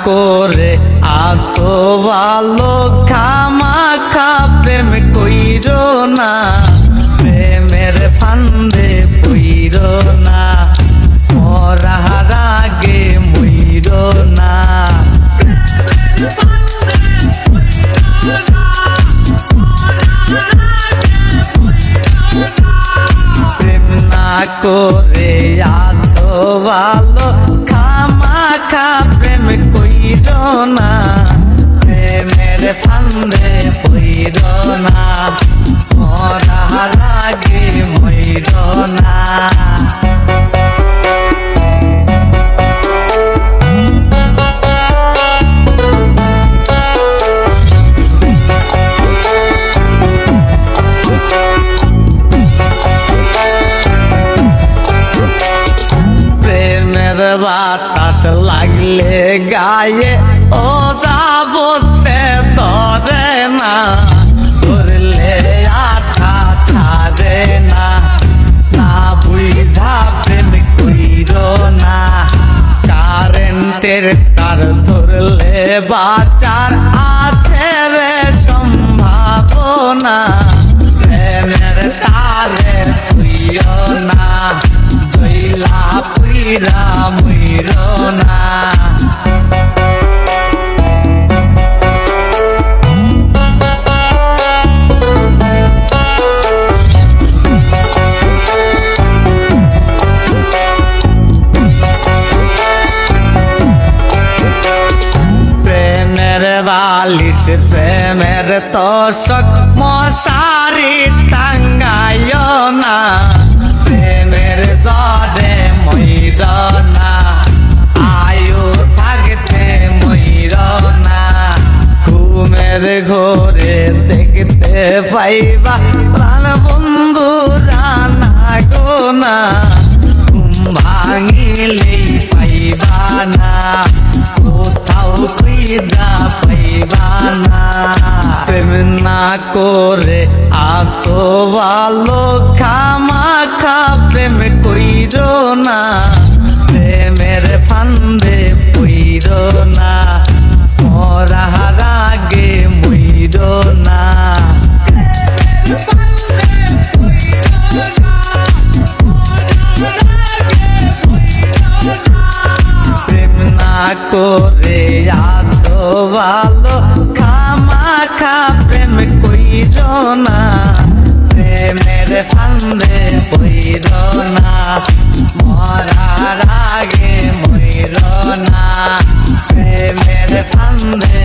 করে আসো ভালো খামাখা প্রেম কইরো না প্রেমের ফান্দে পইরো না মরার আগে মইরো না প্রেম না করে আছো ভালো খামাখা প্রেম কইরো না প্রেমের ফান্দে পইরো না মরার আগে মইরো না বাতাস লাগলে গায়ে ও যাবতে ধরে না ধরলে আঠা ছাড়ে না না বুঝা প্রেম কইরো না কারেন্টের তার ধরলে বাঁচার আছে রে সম্ভাবনা প্রেমের তারে ছুঁইও না জইলা পুইরা মইরো না প্রেমের বালিশ প্রেমের তোষক মশারি টাঙ্গাইও না প্রেমের জরে মইরো না আয়ু থাকতে মইরো না ঘুমের ঘরে দেখতে পাইবা প্রাণ বন্ধুরা না গো না ঘুম ভাঙিলেই পাইবা না কোথাও খুঁজা পাইবা না প্রেম না করে আসো ভালো খামাখা প্রেম কইরো না প্রেমের ফান্দে পইরো না মরার আগে মইরো না প্রেম না করে আছো ভালো খামাখা প্রেম কইরো না প্রেমের ফান্দে পইরো না মরার আগে মইরো না প্রেমের ফান্দে